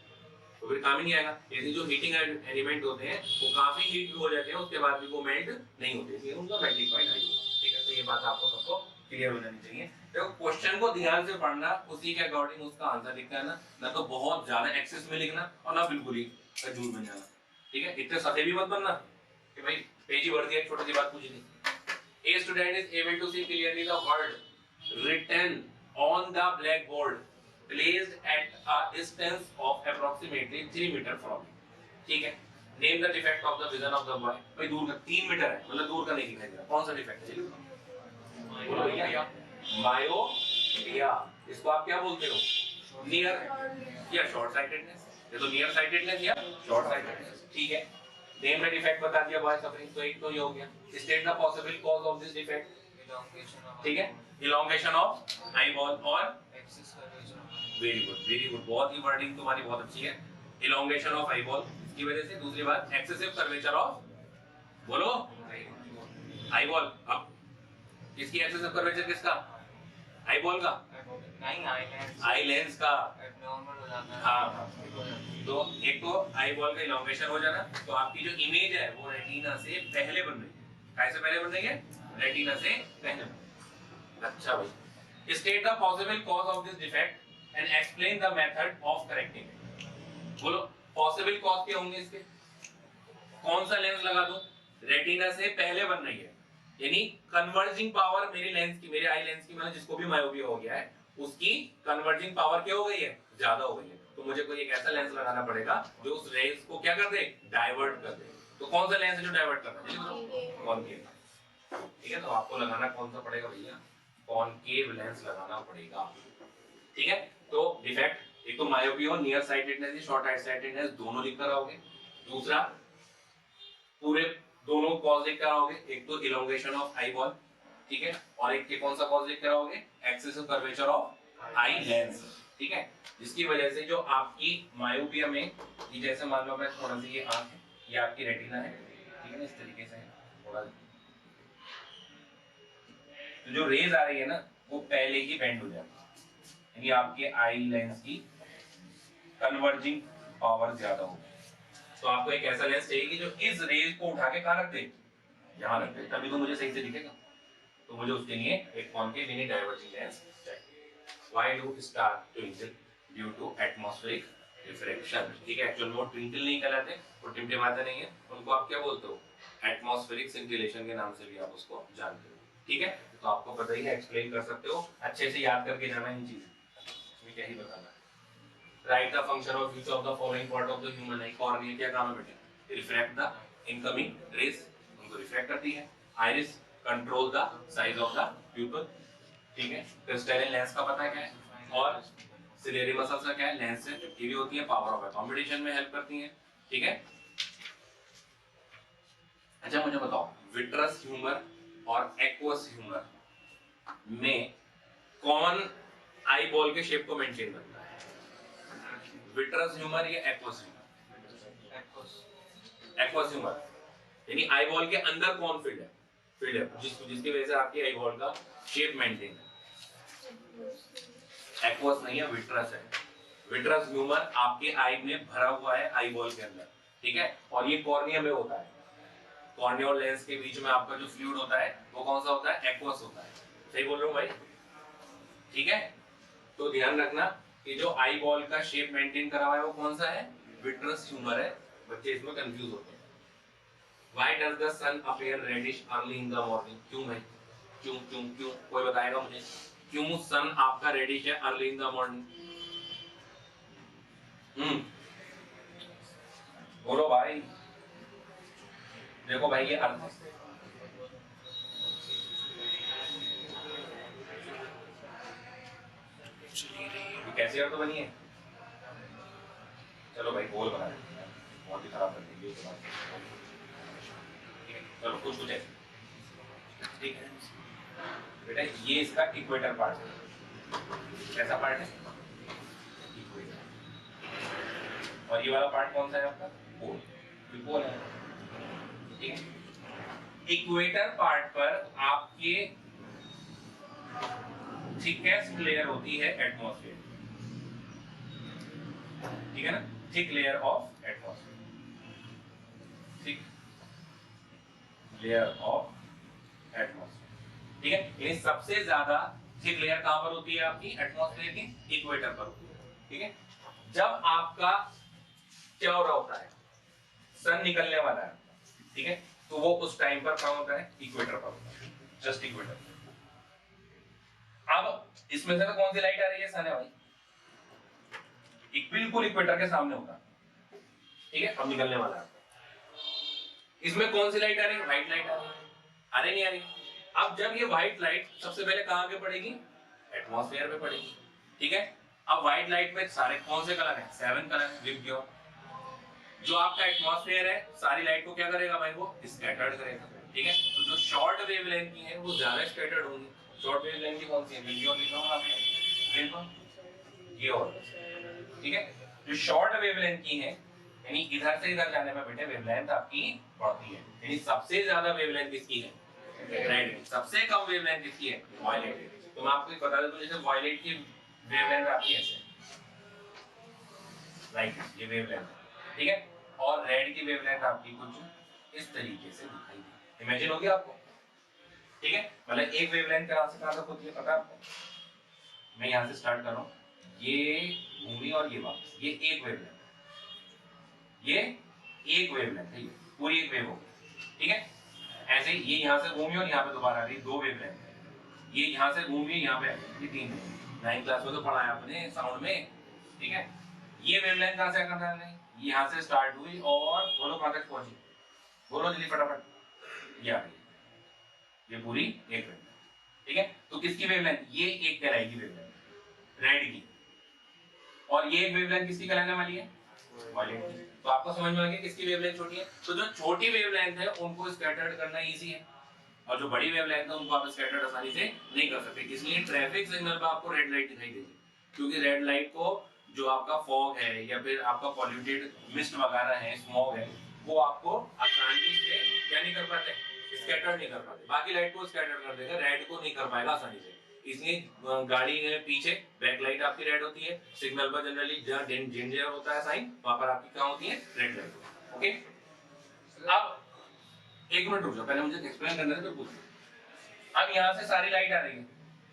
तो फिर काम ही नहीं आएगा। ऐसे जो हीटिंग एलिमेंट होते हैं वो काफी हीट हो जाते हैं, उसके बाद भी वो मेल्ट नहीं होते, इसलिए उनका मेल्टिंग पॉइंट हाई होगा, ठीक है। तो ये बात आपको सबको क्लियर हो जानी चाहिए। देखो क्वेश्चन को ध्यान से पढ़ना, उसी के अकॉर्डिंग उसका आंसर लिखना है ना तो बहुत ज्यादा एक्सेस में लिखना और ना बिल्कुल ही झूठ बन जाना, ठीक है। इतने सफे भी मत बनना कि भाई पेज ही भर दिया, छोटी सी बात पूछ ली। A student is able to see clearly the word written on the blackboard placed at a distance of approximately 3 meter from him. ठीक है। Name the defect of the vision of the boy. भाई दूर का 3 मीटर है, मतलब दूर का नहीं दिखाई दे रहा, कौन सा डिफेक्ट है, बोलो भैया। मायोपिया, इसको आप क्या बोलते हो, नियर या शॉर्ट साइटेडनेस। ये तो नियर साइटेडनेस या शॉर्ट साइटेडनेस, ठीक है। नेम द डिफेक्ट बता दिया बॉय सफरिंग, तो एक तो ये हो गया। State the possible cause of this defect, ठीक है, इलोंगेशन ऑफ आई बॉल और वेरी गुड, बहुत ही वर्डिंग तुम्हारी बहुत अच्छी है। इलोंगेशन ऑफ आई बॉल की वजह से, दूसरी बात एक्सेसिव कर्वेचर ऑफ, बोलो आई बॉल। अब किसकी एक्सेसिव कर्वेचर, किसका, आई बॉल का नहीं, आई लेंस का, नॉर्मल हो जाता है। हाँ, तो एक तो आई बॉल का इलोंगेशन हो जाना, तो आपकी जो इमेज है वो रेटिना से पहले बन रही है। कैसे पहले बन रही है, रेटिना से पहले। अच्छा भाई, state the possible cause of this defect and explain the method of correcting it. बोलो पॉसिबल कॉज क्या होंगे इसके, कौन सा लेंस लगा दूं, रेटिना से पहले बन रही है, यानी कन्वर्जिंग पावर मेरी लेंस की, मेरे आई लेंस की, मतलब जिसको भी मायोपिया हो गया है उसकी कन्वर्जिंग पावर क्या हो गई है, ज्यादा हो गई है। तो मुझे कोई एक ऐसा लेंस लगाना पड़ेगा जो उस रेज को क्या कर दे, डाइवर्ट कर दे। तो कौन सा लेंस है जो डाइवर्ट कर रहा है, कॉनकेव, ठीक है। तो आपको लगाना कौन सा पड़ेगा भैया, कॉनकेव लेंस लगाना पड़ेगा, ठीक है। तो डिफेक्ट एक तो मायोपिया और नियर साइटेडनेस या शॉर्ट साइटेडनेस दोनों लिख कर आओगे। दूसरा पूरे दोनों कॉज लिख कर आओगे, एक तो इलोंगेशन ऑफ आई बॉल, ठीक है, और एक के कौन सा कॉज लिख कर आओगे, excessive curvature of eye lens, ठीक है। जिसकी वजह से जो आपकी मायोपिया में, ये जैसे मान लो मैं थोड़ा सा, ये आंख है, ये आपकी रेटिना है, ठीक है ना, इस तरीके से है थोड़ा, तो जो रेज आ रही है ना वो पहले ही बेंड हो जाती है, यानी आपके आई लेंस की कन्वर्जिंग पावर ज्यादा होगी। तो आपको एक ऐसा लेंस चाहिए कि जो इस रेज को उठा के कहां रख दे, यहां रख दे, तभी तो मुझे सही से दिखेगा। तो मुझे उसके लिए एक कॉनकेव यानी डाइवर्जिंग लेंस चाहिए। Why do star twinkle, due to atmospheric refraction, ठीक है। एक्चुअल में वो ट्विंकल नहीं कहलाते, वो टिमटिमाते नहीं है, उनको आप क्या बोलते हो, एटमॉस्फेरिक सिंटिलेशन के नाम से भी आप उसको जानते हो, ठीक है। तो आपको पता ही है, एक्सप्लेन कर सकते हो, अच्छे से याद करके जाना इन चीजें, इसमें क्या ही बताना है। Write the function of each of the following part of the human eye. Cornea क्या काम है बेटे, रिफ्रैक्ट द इनकमिंग रेज, उनको रिफ्रैक्ट करती है। Iris control the size of the pupal, ठीक है। क्रिस्टलिन लेंस का पता है क्या है, और सिलेरी मसल्स का क्या है, लेंस से चिपकी हुई होती है, पावर ऑफ अकोमोडेशन में हेल्प करती है, ठीक है। अच्छा मुझे बताओ, विट्रस ह्यूमर और एक्वस ह्यूमर में कौन आई बॉल के शेप को मेंटेन करता है, विट्रस ह्यूमर या एक्वस ह्यूमर, एक्वस ह्यूमर, यानी आई बॉल के अंदर कौन फील्ड है, जिसकी वजह से आपकी आई बॉल का शेप मेंटेन है, एक्वस नहीं है, विट्रस है। विट्रस ह्यूमर आपके आई में भरा हुआ है, आई बॉल के अंदर, ठीक है, और ये कॉर्निया में होता है, कॉर्निया और लेंस के बीच में आपका जो फ्लूइड होता है वो कौन सा होता है, एक्वस होता है। सही बोल रहा हूँ भाई, ठीक है। तो ध्यान रखना कि जो आई बॉल का शेप मेंटेन करा हुआ है वो कौन सा है, विट्रस ह्यूमर है। बच्चे इसमें कंफ्यूज होते हैं। Why does the sun appear reddish early in the morning? क्यों भाई, क्यों क्यों क्यों कोई बताएगा मुझे क्यों सन आपका रेडिश है अर्ली इन द मॉर्निंग? बोलो भाई, देखो भाई ये अर्थ है। कैसी अर्थ बनी है? चलो भाई गोल बना देते हैं, बहुत ही खराब कर देंगे उसके बाद। ठीक है, चलो कुछ कुछ ऐसे, ठीक है बेटा। ये इसका इक्वेटर पार्ट है। कैसा पार्ट है? इक्वेटर। और ये वाला पार्ट कौन सा है आपका? पोल। पोल है, ठीक है। इक्वेटर पार्ट पर आपके थिकेस्ट लेयर होती है एटमॉस्फेयर, ठीक है ना? Thick layer of atmosphere, thick layer of atmosphere, ठीक है। ये सबसे ज्यादा थिक लेयर कहां पर होती है आपकी एटमॉस्फेयर की? इक्वेटर पर होती है, ठीक है। जब आपका क्या हो रहा होता है? सन निकलने वाला है, ठीक है, तो वो उस टाइम पर कहां होता है? इक्वेटर पर होता है, जस्ट इक्वेटर। अब इसमें से तो कौन सी लाइट आ रही है? सन है भाई, बिल्कुल इक्वेटर के सामने होगा, ठीक है। अब निकलने वाला है, इसमें कौन सी लाइट आ रही है? व्हाइट लाइट आ रही है, आ रही नहीं आ रही? अब जब ये व्हाइट लाइट सबसे पहले कहां पे पड़ेगी? एटमॉस्फेयर पे पड़ेगी, ठीक है। अब व्हाइट लाइट में सारे कौन से कलर हैं? 7 कलर हैं। विबग्योर जो आपका एटमॉस्फेयर है सारी लाइट को क्या करेगा भाई? वो स्कैटर्ड करेगा, ठीक है। तो जो शॉर्ट वेवलेंथ की है वो ज्यादा स्कैटर्ड होंगी। शॉर्ट वेवलेंथ की कौन सी है? विबग्योर लिखा हुआ आपने, ये और, ठीक है। जो शॉर्ट वेवलेंथ की है यानी इधर से इधर जाने में बेटे वेवलेंथ आपकी बढ़ती है, यानी सबसे ज्यादा वेवलेंथ किसकी है? रेड। सबसे कम वेवलेंथ किसकी है? वायलेट। तो मैं आपको बता देता हूं, जैसे वायलेट की वेवलेंथ आपकी ऐसे, लाइक ये वेवलेंथ, ठीक है। और रेड की वेवलेंथ आपकी कुछ इस तरीके से दिखाई दे, इमेजिन होगी आपको, ठीक है। मतलब एक वेवलेंथ कहां से कहां तक होती है पता है आपको? मैं यहां से स्टार्ट कर रहा हूं, ये घूमी और ये वापस, ये एक वेवलेंथ, ये एक वेवलेंथ है, ये पूरी एक वेव होगी, ठीक है। ऐसे ये यहां से घूमी और यहां पे दोबारा आ रही, 2 वेवलेंथ है। ये यहां से घूमी यहां पे आ गई, ये 3 वेवलेंथ। 9th क्लास में तो पढ़ा है आपने साउंड में, ठीक है। ये वेवलेंथ कहां से करना है? यहां से स्टार्ट हुई और बोलो कहां तक पहुंची? बोलो जल्दी फटाफट। ये आ गई, ये पूरी एक वेवलेंथ, ठीक है। तो किसकी वेवलेंथ? ये एक कहलाएगी वेवलेंथ, रेड की। और ये एक वेवलेंथ किसकी कहलाने वाली है? वायलेट की। तो आपको समझ में आ गया किसकी वेवलेंथ छोटी है? तो जो छोटी वेवलेंथ है उनको स्कैटर्ड करना इजी है, और जो बड़ी वेवलेंथ है उनको आप स्कैटर्ड आसानी से नहीं कर सकते। इसलिए ट्रैफिक सिग्नल पर आपको रेड लाइट दिखाई देगी, क्योंकि रेड लाइट को जो आपका फॉग है या फिर आपका पॉल्यूटेड मिस्ट वगैरह है, स्मॉग है, वो आपको आसानी से क्या नहीं कर पाते? स्कैटर नहीं कर पाते। बाकी लाइट को स्कैटर कर देगा, रेड को नहीं कर पाएगा आसानी से। इसलिए गाड़ी में पीछे बैक लाइट आपकी रेड होती है, सिग्नल पर जनरली जहां डेंजर होता है साइन, वहां पर आपकी क्या होती है? Red light, okay. अब एक मिनट रुक जाओ, पहले मुझे एक्सप्लेन करने दो, पूछ। अब यहां से सारी लाइट आ रही है,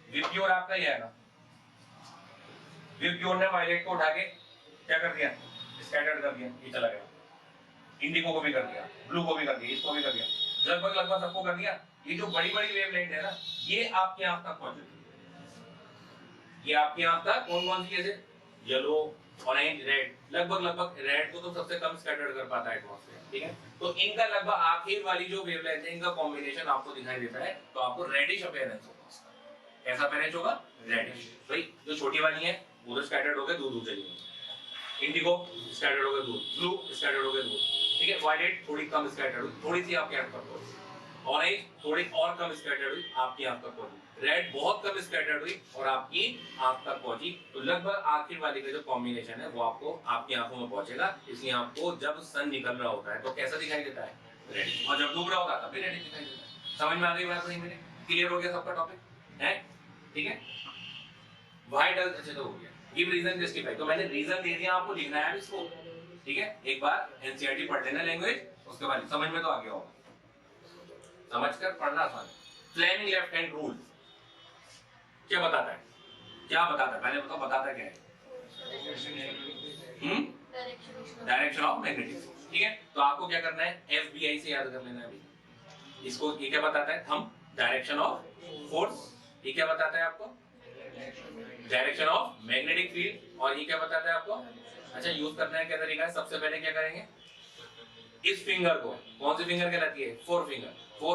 विबग्योर आपका ही आएगा। विबग्योर ने वायलेट को उठा के क्या कर दिया? स्कैटर्ड कर दिया, ये चला गया। इंडिगो को भी कर दिया, ब्लू को भी कर दिया, इसको भी कर दिया, लगभग लगभग सबको कर दिया। ये जो बड़ी बड़ी वेवलेंथ है ना, ये आपकी आंख तक पहुंच जाती है। ये आपकी आंख तक कौन कौन सी? जैसे येलो, ऑरेंज, रेड। लगभग लगभग रेड को तो सबसे कम स्कैटर्ड कर पाता है एटमॉस्फेयर, ठीक है। तो इनका लगभग आखिर वाली जो वेवलेंथ है, इनका कॉम्बिनेशन आपको दिखाई देता है, तो आपको रेडिश अपीयरेंस होगा इसका। कैसा अपीयरेंस होगा? रेडिश। भाई जो छोटी वाली है वो तो स्कैटर्ड हो गए, दूर दूर चली गई। इंडिगो स्कैटर्ड हो गए दूर, ब्लू स्कैटर्ड हो गए दूर, ठीक है। वायलेट थोड़ी कम स्कैटर्ड हुई, थोड़ी सी आपकी आंख तक पहुंची। ऑरेंज थोड़ी और कम स्कैटर्ड हुई, आपकी आंख तक पहुंची। रेड बहुत कम स्कैटर्ड हुई और आपकी आंख तक पहुंची। तो लगभग आखिर वाली का जो कॉम्बिनेशन है वो आपको आपकी आंखों में पहुंचेगा। इसलिए आपको जब सन निकल रहा होता है तो कैसा दिखाई देता है? रेड। और जब डूब रहा होता है तब भी रेड दिखाई देता है। समझ में आ गई बात नहीं मेरे? क्लियर हो गया सबका टॉपिक है? ठीक है। व्हाई डज, अच्छा तो हो गया। गिव रीजन जस्टिफाई, तो मैंने रीजन दे दिया, आपको लिखना है इसको, ठीक है। एक बार एनसीईआरटी पढ़ लेना लैंग्वेज, उसके बाद समझ में तो आ गया होगा, समझकर पढ़ना आसान है। फ्लेमिंग लेफ्ट हैंड रूल क्या बताता है? क्या बताता है पहले बताओ, बताता क्या है? डायरेक्शन ऑफ मैग्नेटिक फोर्स, ठीक है। तो आपको क्या करना है? FBI से याद कर लेना है अभी इसको। ये क्या बताता है? थंब डायरेक्शन ऑफ फोर्स, ये क्या बताता है आपको? Direction of magnetic field. और ये क्या बताता है आपको? अच्छा, यूज करने का क्या तरीका है? सबसे पहले क्या करेंगे, इस फिंगर को, कौन सी फिंगर कहलाती है? फोर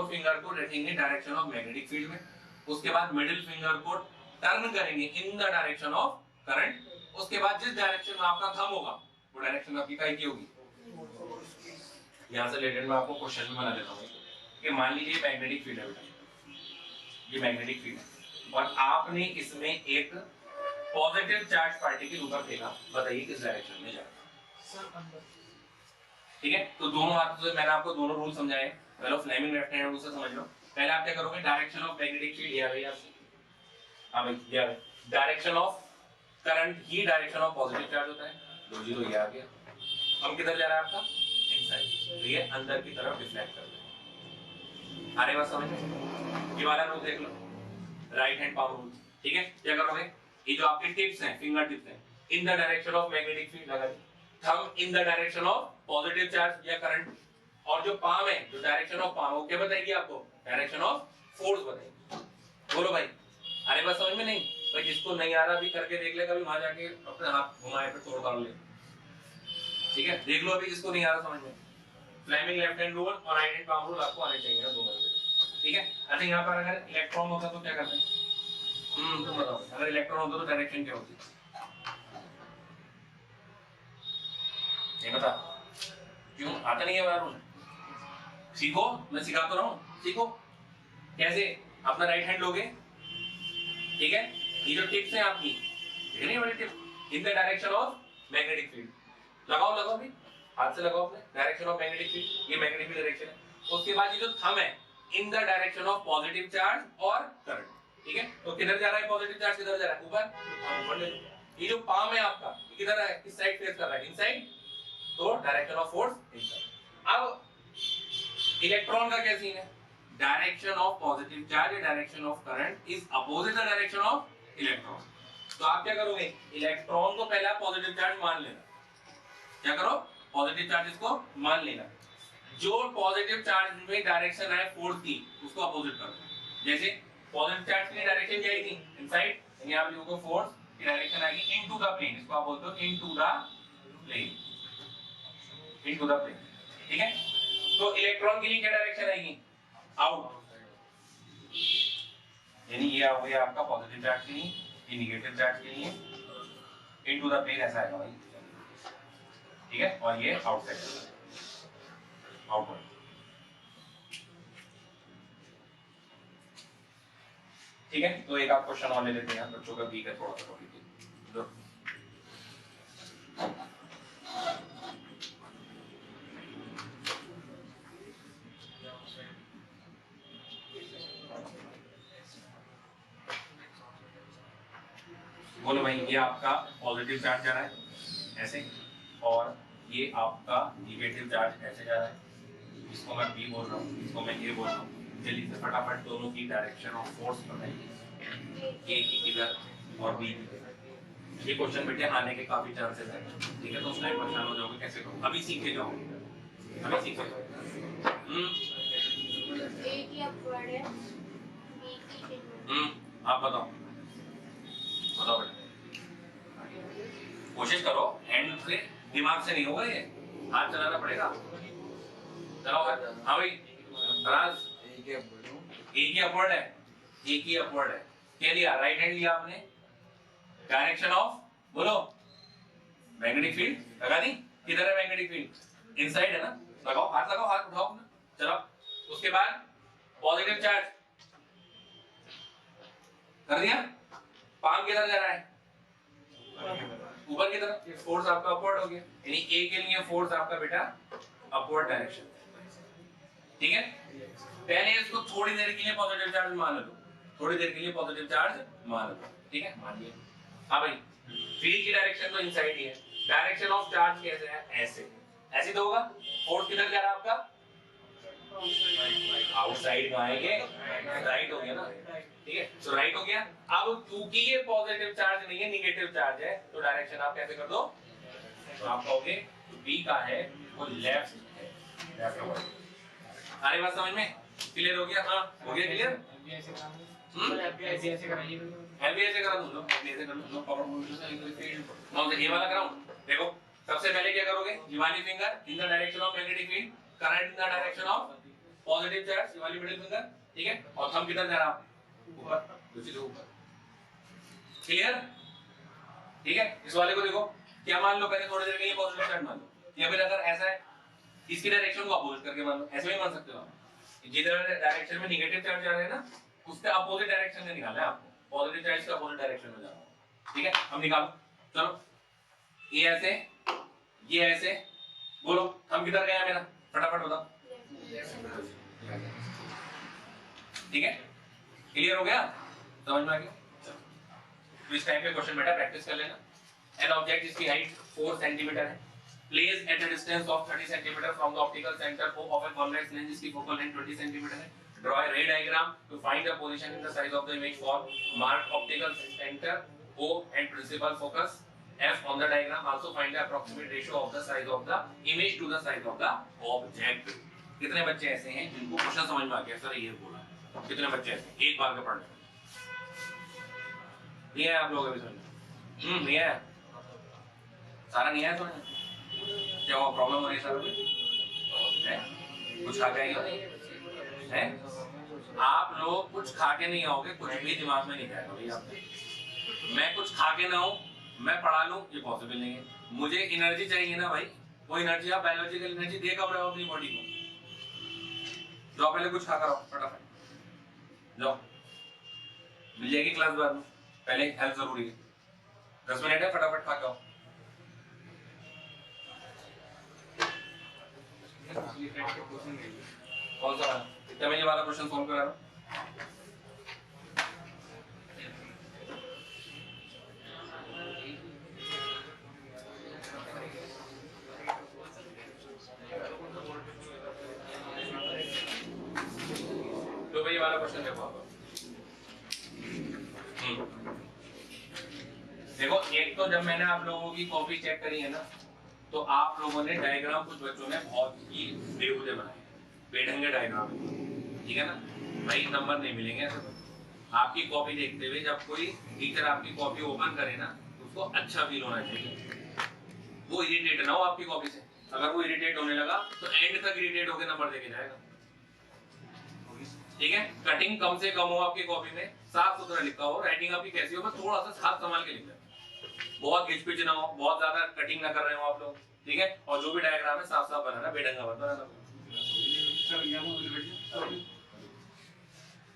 फिंगर को रखेंगे डायरेक्शन ऑफ मैग्नेटिक फील्ड में। उसके बाद मिडिल फिंगर को टर्न करेंगे इन द डायरेक्शन ऑफ करंट। उसके बाद जिस डायरेक्शन में आपका थंब होगा वो डायरेक्शन आपकी काई की होगी। यहां से रिलेटेड मैं आपको क्वेश्चन भी बना देता हूँ कि मान लीजिए मैग्नेटिक फील्ड है बेटा, ये मैग्नेटिक फील्ड है और आपने इसमें एक पॉजिटिव चार्ज पार्टिकल ऊपर फेंका, बताइए किस डायरेक्शन में जाएगा? ठीक है, तो दोनों हाथों से मैंने आपको दोनों रूल समझाए। पहले फ्लेमिंग लेफ्ट हैंड रूल से समझ लो। पहले आप क्या करोगे, डायरेक्शन ऑफ मैग्नेटिक फील्ड या भैया, हां भाई या direction of current he direction of positive charge होता है। 2 0 ये आ गया। हम किधर जा रहा है आपका? इनसाइड, तो ये अंदर की तरफ डिफ्लेक्ट कर देगा। आ रही बात समझ में? ये वाला रूल देख लो, राइट हैंड पाम रूल। ठीक है, क्या करोगे, ये जो आपके टिप्स हैं, फिंगर टिप्स हैं, in the direction of magnetic field लगा दी, thumb in the direction of positive charge या करंट, और जो पाम है, जो डायरेक्शन ऑफ पाम, वो क्या बताएगी आपको? डायरेक्शन ऑफ फोर्स बताएगी। बोलो भाई, अरे बात समझ में? नहीं भाई, जिसको नहीं आ रहा अभी करके देख ले, कभी वहां जाके अपने हाथ घुमाए पे तोड़ डाल ले। ठीक है, देख लो अभी जिसको नहीं आ रहा समझ में। फ्लेमिंग लेफ्ट हैंड रूल और राइट हैंड पाम रूल आपको आने चाहिए दोनों से। ठीक है, अच्छा यहाँ पर अगर इलेक्ट्रॉन होता तो क्या करते हैं? तुम बताओ, अगर इलेक्ट्रॉन होता तो डायरेक्शन क्या होती? नहीं पता? क्यों आता नहीं है रूल? सीखो, मैं सिखा तो रहा हूँ, सीखो। कैसे? अपना राइट हैंड लोगे, ठीक है, ये जो टिप्स हैं आपकी, ठीक है, बड़ी tip, in the direction of magnetic field लगाओ, लगाओ भी, हाथ से लगाओ अपने, डायरेक्शन ऑफ मैग्नेटिक फील्ड, ये मैग्नेटिक फील्ड डायरेक्शन है। उसके बाद ये जो थंब है, इन the direction of positive charge और करंट। ठीक है, तो किधर जा रहा है पॉजिटिव चार्ज? किधर जा रहा है? ऊपर। ऊपर ले लो। ये जो पाम है आपका, ये किधर है? किस साइड फेस कर रहा है? इनसाइड, तो डायरेक्शन ऑफ फोर्स इनसाइड। अब इलेक्ट्रॉन का क्या सीन है? डायरेक्शन ऑफ पॉजिटिव चार्ज या direction of current is opposite the direction of electron. तो आप क्या करोगे, इलेक्ट्रॉन को पहले आप पॉजिटिव चार्ज मान लेना। क्या करो, पॉजिटिव चार्ज इसको मान लेना। जो पॉजिटिव चार्ज में डायरेक्शन है फोर्स की, उसको अपोजिट करो। जैसे पॉजिटिव चार्ज की डायरेक्शन क्या थी? इनसाइड, यानी आप लिखोगे फोर्स की डायरेक्शन आएगी इनटू द प्लेन, इसको आप बोलते हो into the plane, into the plane. ठीक है, तो इलेक्ट्रॉन के लिए क्या डायरेक्शन आएगी? आउट, यानी ये हो गया आपका पॉजिटिव चार्ज के लिए, ये नेगेटिव चार्ज के लिए, इनटू द प्लेन ऐसा आएगा भाई। ठीक है, और ये आउटसाइड, आउटवर्ड। ठीक है, तो एक आप क्वेश्चन और ले लेते हैं, बच्चों का वीक है थोड़ा सा टॉपिक। बोलो भाई, ये आपका पॉजिटिव चार्ज जा रहा है ऐसे, और ये आपका नेगेटिव चार्ज ऐसे जा रहा है। इसको मैं बी बोल रहा हूँ, इसको मैं ए बोल रहा हूँ। जल्दी से फटाफट दोनों की डायरेक्शन ऑफ फोर्स बताइए, ए की किधर और बी की किधर। ये क्वेश्चन बेटे आने के काफी चांसेस हैं। ठीक है, तो उस टाइम परेशान हो जाओगे कैसे करो, अभी सीखे जाओगे, अभी सीखे जाओगे। आप बताओ, बताओ बेटा, कोशिश करो, हैंड से, दिमाग से नहीं होगा ये, हाथ चलाना पड़ेगा। चलाओ हाथ। हाँ भाई राज, एक ही अपवर्ड है, एक ही अपवर्ड है। क्या लिया? राइट हैंड लिया आपने, डायरेक्शन ऑफ, बोलो, मैग्नेटिक फील्ड लगा दी। किधर है मैग्नेटिक फील्ड? इनसाइड है ना, लगाओ हाथ, लगाओ हाथ, उठाओ अपना, चलो। उसके बाद पॉजिटिव चार्ज कर दिया, पाम किधर जा रहा है? ऊपर की तरफ। फोर्स आपका अपवर्ड हो गया, यानी ए के लिए फोर्स आपका बेटा अपवर्ड डायरेक्शन। ठीक है, पहले इसको थोड़ी देर के लिए पॉजिटिव चार्ज मान लो, थोड़ी देर के लिए पॉजिटिव चार्ज मान लो। ठीक है, मान लिया। हाँ भाई, फील्ड की डायरेक्शन तो इनसाइड ही है, डायरेक्शन ऑफ चार्ज कैसे है? ऐसे, ऐसे तो होगा। फोर्स किधर जा रहा है आपका? आउटसाइड में आएंगे, राइट हो गया ना। ठीक है, तो राइट हो गया। अब क्योंकि ये पॉजिटिव चार्ज नहीं है, नेगेटिव चार्ज है, तो डायरेक्शन आप कैसे कर दो? तो आप कहोगे बी का है वो लेफ्ट है, लेफ्ट होगा। अरे बात समझ में? क्लियर हो गया? हाँ हो गया क्लियर? ऐसे कराइए एलबीए से करा दूं लो, एलबीए से कर लो कौन सा ये वाला कराऊं? देखो सबसे पहले क्या करोगे, यू वाली finger in the direction of magnetic field, current in the direction of positive charge, ये वाली मिडिल फिंगर, ठीक है? और थंब किधर जा रहा है? ऊपर, दूसरी ऊपर। क्लियर? ठीक है? इस वाले को देखो, क्या मान लो पहले थोड़ी देर के लिए पॉजिटिव चार्ज मान लो, या फिर अगर ऐसा है इसकी डायरेक्शन को अपोजिट करके मान लो, ऐसे भी मान सकते हो आप। जिधर डायरेक्शन में नेगेटिव चार्ज जा रहे हैं ना, उसके अपोजिट डायरेक्शन में निकालना है आपको, पॉजिटिव चार्ज के अपोजिट डायरेक्शन में जाना है। ठीक है? हम निकालो, चलो ये ऐसे, ये ऐसे, बोलो हम किधर गया मेरा, फटाफट बताओ। ठीक है? क्लियर हो गया? समझ में आ गया? तो इस टाइप के क्वेश्चन बेटा प्रैक्टिस कर लेना। एन ऑब्जेक्ट जिसकी हाइट 4 सेंटीमीटर है, placed at a distance of 30 cm from the optical center O of a convex lens जिसकी focal length 20 cm है, draw a ray diagram to find the position and the size of the image for mark optical center O and principal focus F on the diagram. Also find the approximate ratio of the size of the image to the size of the object. कितने बच्चे ऐसे हैं जिनको क्वेश्चन समझ में आ गया? सर ये बोला, कितने बच्चे ऐसे एक बार का पढ़ने नहीं है आप लोगों के समझ? नहीं है, सारा नहीं है समझ? क्या वो प्रॉब्लम हो रही है सर? है कुछ खा के आएंगे हैं? आप लोग कुछ खा के नहीं आओगे, कुछ भी दिमाग में नहीं जाएगा भाई आपके। मैं कुछ खा के ना हूं, मैं पढ़ा लूं, ये पॉसिबल नहीं है। मुझे एनर्जी चाहिए ना भाई, वो एनर्जी आप बायोलॉजिकल एनर्जी दे कब रहे हो अपनी बॉडी को? जाओ पहले कुछ खा कर आओ फटाफट, जाओ मिल जाएगी क्लास बाद में, पहले हेल्थ जरूरी है। 10 मिनट है, फटाफट खा के आओ। कौन सा वाला? इतना मैं ये वाला क्वेश्चन सॉल्व करा रहा हूं। तो भाई ये वाला क्वेश्चन देखो आप। देखो एक तो जब मैंने आप लोगों की कॉपी चेक करी है ना, तो आप लोगों ने डायग्राम कुछ बच्चों ने बहुत ही बेहुदे बनाए, बेढंगे डायग्राम, ठीक है ना भाई? नंबर नहीं मिलेंगे ऐसे। आपकी कॉपी देखते हुए जब कोई टीचर आपकी कॉपी ओपन करे ना, उसको अच्छा फील होना चाहिए, वो इरिटेट ना हो आपकी कॉपी से। अगर वो इरिटेट होने लगा तो एंड तक इरिटेट होकर नंबर देके जाएगा। ठीक है? कटिंग कम से कम हो आपकी कॉपी में, साफ सुथरा लिखा हो, राइटिंग आपकी कैसी हो, बस थोड़ा सा हाथ संभाल के लिखना, बहुत घिचपिच ना हो, बहुत ज्यादा कटिंग ना कर रहे हो आप लोग। ठीक है? और जो भी डायग्राम है साफ साफ बनाना, बेढंगा मत बनाना।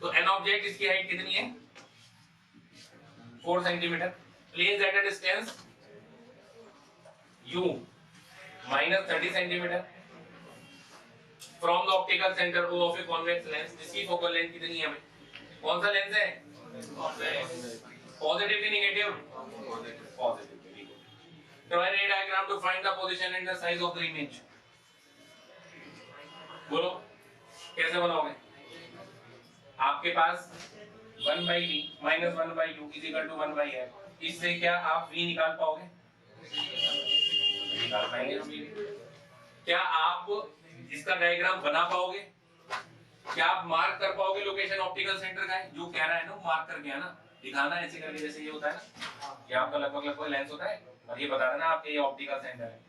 तो एन ऑब्जेक्ट इसकी हाइट कितनी है? 4 centimetre, placed at a distance u minus 30 centimetre from the optical centre O of a convex lens जिसकी फोकल लेंथ कितनी है? कौन सा लेंस है? पॉजिटिव की negative? Positive. Draw a ray diagram to find the position and the size of the image. बोलो कैसे बनाओगे? आपके पास 1/v minus 1/u is equal to 1/f. इससे क्या आप v निकाल पाओगे? निकाल पाएंगे। क्या आप इसका डायग्राम बना पाओगे? क्या आप मार्क कर पाओगे लोकेशन ऑप्टिकल सेंटर का है? जो कह रहा है ना मार्क करके है ना, दिखाना ऐसे करके, जैसे ये होता है ना, कि आपका लगभग लेंस होता है और ये बता देना आपके ये ऑप्टिकल सेंटर है।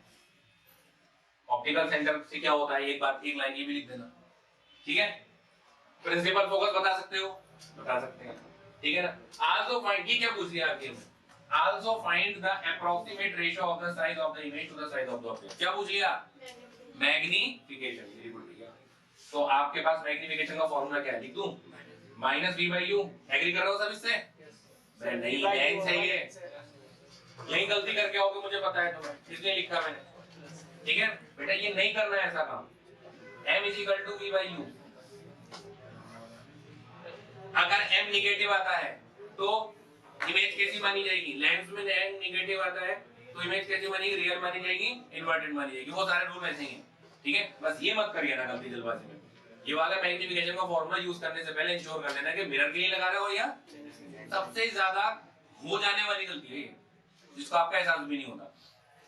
ऑप्टिकल सेंटर से क्या होता है, एक बात, एक लाइन ये भी लिख देना। ठीक है? प्रिंसिपल फोकस बता सकते हो? बता सकते हैं। ठीक है ना? आल्सो फाइंड, ये क्या पूछ लिया आपके? Also find the approximate ratio of the size of the image to the size of the object. क्या पूछ लिया? मैग्नीफिकेशन। Very good. तो आपके पास मैग्नीफिकेशन का फॉर्मूला क्या है? लिख दूं? -v/u। एग्री कर रहे हो सब इससे? नहीं, यही सही है। यही गलती करके आओगे, मुझे पता है तुम्हें, इसलिए लिखा मैंने। ठीक है बेटा, ये नहीं करना है ऐसा काम। m = v/u। अगर m निगेटिव आता है तो इमेज कैसी मानी जाएगी? लेंस में m निगेटिव आता है तो इमेज कैसी मानेगी? रियल मानी जाएगी, इन्वर्टेड मानी जाएगी। वो सारे रूल वैसे ही हैं। ठीक है? बस ये मत करिए ना गलती जल्दबाजी में। ये वाला मैग्नीफिकेशन का फॉर्मूला यूज करने से पहले इंश्योर कर लेना कि मिरर के लिए लगा रहे हो, या सबसे ज्यादा हो जाने वाली गलती है जिसको आपका एहसास भी नहीं होता।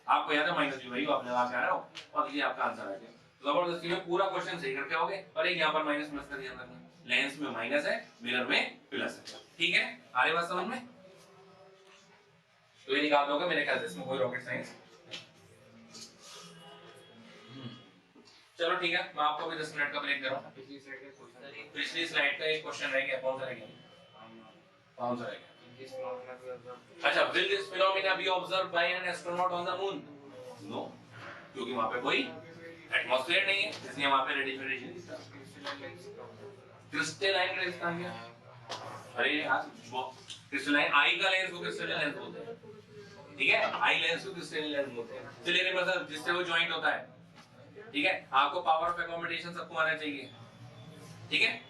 आपको याद है -v/u आप लगा के आ रहे हो और ये आपका आंसर आ गया। जबरदस्ती में पूरा क्वेश्चन सही करके आओगे। और एक यहाँ पर माइनस प्लस का ध्यान रखना, लेंस में माइनस है, मिरर में प्लस है। ठीक है, आ रही बात समझ में? तो ये निकाल दोगे मेरे ख्याल से, इसमें कोई रॉकेट साइंस। चलो ठीक है, मैं आपको भी 10 मिनट का ब्रेक दे रहा हूँ। पिछली स्लाइड का एक क्वेश्चन रह गया, कौन सा रह गया? कौन सा रह गया? अच्छा, will this phenomena be observed by an astronaut on the moon? No, क्योंकि वहां पे कोई एटमॉस्फेयर नहीं है, इसलिए वहां पे रेडिएशन नहीं दिखता। क्रिस्टलाइन रेज कहां गया? अरे यार, क्रिस्टलाइन आई का लेंस को क्रिस्टलाइन लेंस बोलते हैं। ठीक है, आई लेंस को क्रिस्टलाइन लेंस बोलते हैं। चलिए मतलब जिससे वो ज्वाइंट होता है। ठीक है, आपको पावर ऑफ एकोमोडेशन सबको आना चाहिए। ठीक है,